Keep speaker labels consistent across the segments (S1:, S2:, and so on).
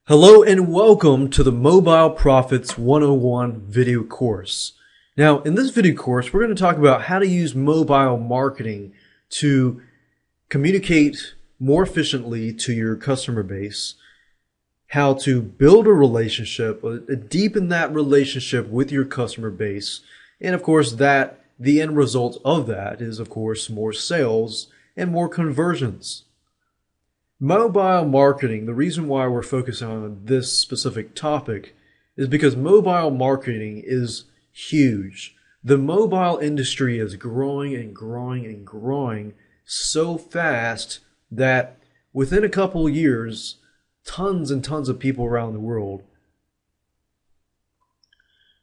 S1: Hello and welcome to the Mobile Profits 101 video course. Now, in this video course, we're going to talk about how to use mobile marketing to communicate more efficiently to your customer base, how to build a relationship, deepen that relationship with your customer base, and of course that the end result of that is of course more sales and more conversions. Mobile marketing, the reason why we're focusing on this specific topic is because mobile marketing is huge. The mobile industry is growing and growing and growing so fast that within a couple of years, tons and tons of people around the world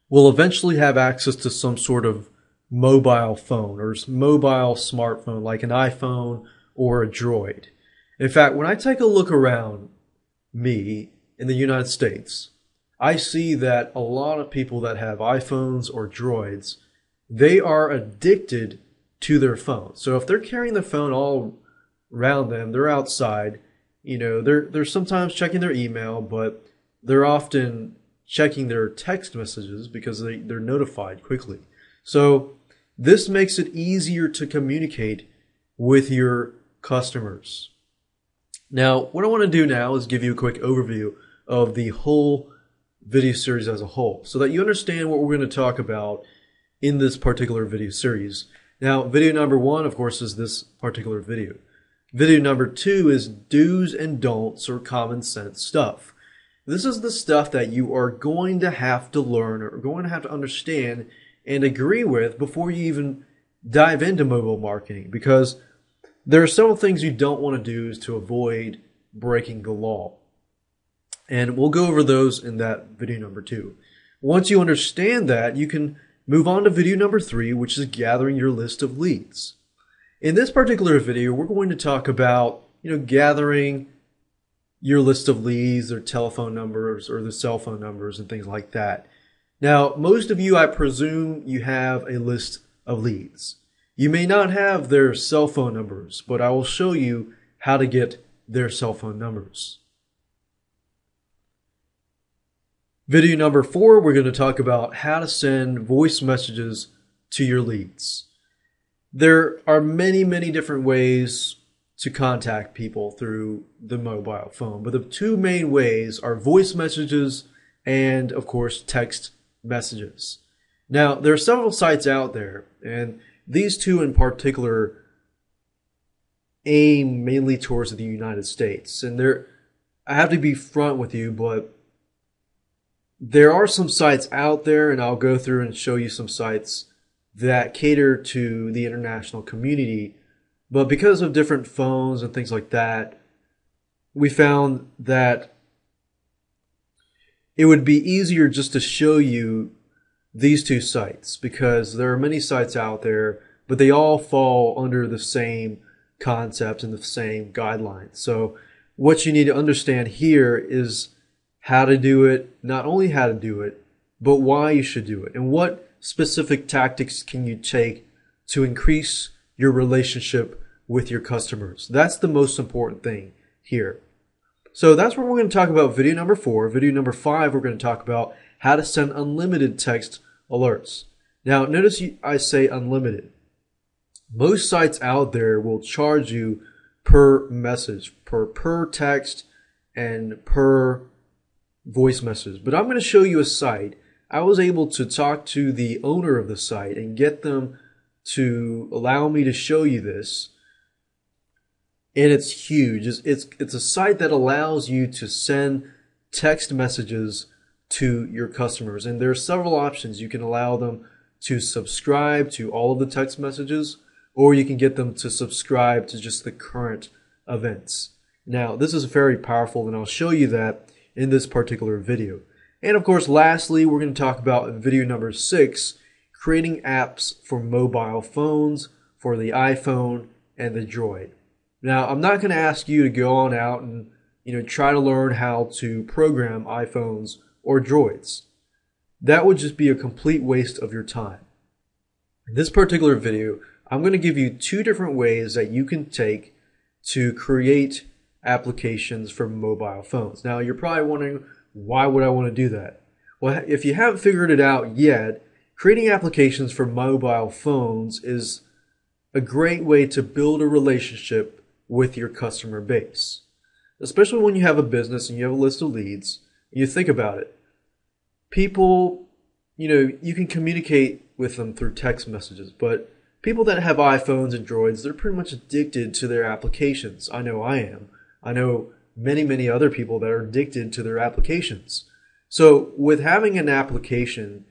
S1: will eventually have access to some sort of mobile phone or mobile smartphone like an iPhone or a Droid. In fact, when I take a look around me in the United States, I see that a lot of people that have iPhones or Droids, they are addicted to their phone. So if they're carrying the phone all around them, they're outside, they're sometimes checking their email, but they're often checking their text messages because they're notified quickly. So this makes it easier to communicate with your customers. Now, what I want to do now is give you a quick overview of the whole video series as a whole so that you understand what we're going to talk about in this particular video series. Now, video number one, of course, is this particular video. Video number two is do's and don'ts or common sense stuff. This is the stuff that you are going to have to learn or going to have to understand and agree with before you even dive into mobile marketing, because there are several things you don't want to do to avoid breaking the law. And we'll go over those in that video number two. Once you understand that, you can move on to video number three, which is gathering your list of leads. In this particular video, we're going to talk about, gathering your list of leads, their telephone numbers or the cell phone numbers and things like that. Now, most of you, I presume you have a list of leads. You may not have their cell phone numbers, but I will show you how to get their cell phone numbers. Video number four, we're going to talk about how to send voice messages to your leads. There are many, many different ways to contact people through the mobile phone, but the two main ways are voice messages and, of course, text messages. Now, there are several sites out there, and these two in particular aim mainly towards the United States. And I have to be front with you, but there are some sites out there, and I'll go through and show you some sites that cater to the international community. But because of different phones and things like that, we found that it would be easier just to show you these two sites, because there are many sites out there, but they all fall under the same concept and the same guidelines. So what you need to understand here is how to do it, not only how to do it, but why you should do it, and what specific tactics can you take to increase your relationship with your customers. That's the most important thing here. So that's what we're going to talk about video number four. Video number five, we're going to talk about how to send unlimited text alerts. Now, notice I say unlimited. Most sites out there will charge you per message, per text, and per voice message. But I'm going to show you a site. I was able to talk to the owner of the site and get them to allow me to show you this. And it's huge. It's a site that allows you to send text messages to your customers. And there are several options. You can allow them to subscribe to all of the text messages, or you can get them to subscribe to just the current events. Now, this is very powerful, and I'll show you that in this particular video. And of course, lastly, we're going to talk about video number six, creating apps for mobile phones for the iPhone and the Droid. Now, I'm not going to ask you to go on out and try to learn how to program iPhones or Droids. That would just be a complete waste of your time. In this particular video, I'm going to give you two different ways that you can take to create applications for mobile phones. Now, you're probably wondering, why would I want to do that? Well, if you haven't figured it out yet, creating applications for mobile phones is a great way to build a relationship with your customer base. Especially when you have a business and you have a list of leads, you think about it. People, you can communicate with them through text messages, but people that have iPhones and Droids, they're pretty much addicted to their applications. I know I am. I know many, many other people that are addicted to their applications. So with having an application,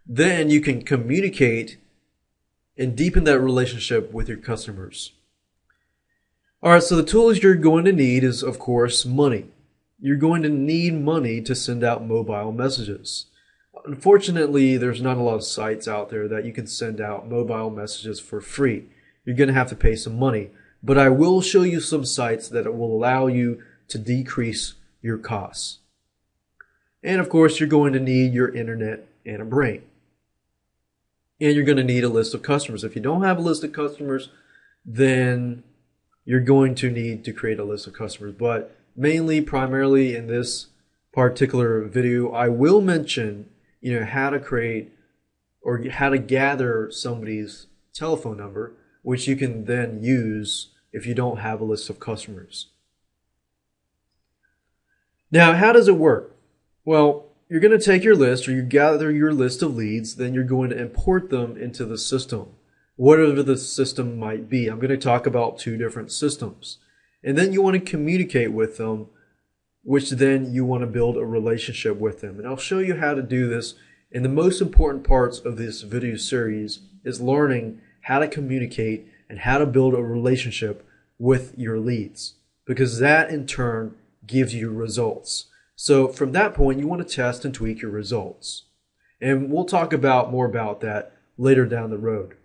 S1: then you can communicate and deepen that relationship with your customers. All right, so the tools you're going to need is, of course, money. You're going to need money to send out mobile messages. Unfortunately, there's not a lot of sites out there that you can send out mobile messages for free. You're going to have to pay some money. But I will show you some sites that will allow you to decrease your costs. And of course, you're going to need your internet and a brain. And you're going to need a list of customers. If you don't have a list of customers, then you're going to need to create a list of customers. But primarily in this particular video, I will mention how to create or how to gather somebody's telephone number, which you can then use if you don't have a list of customers. Now, how does it work? Well, you're going to take your list, or you gather your list of leads, then you're going to import them into the system, whatever the system might be. I'm going to talk about 2 different systems. And then you want to communicate with them, which then you want to build a relationship with them. And I'll show you how to do this. And the most important parts of this video series is learning how to communicate and how to build a relationship with your leads, because that in turn gives you results. So from that point, you want to test and tweak your results. And we'll talk more about that later down the road.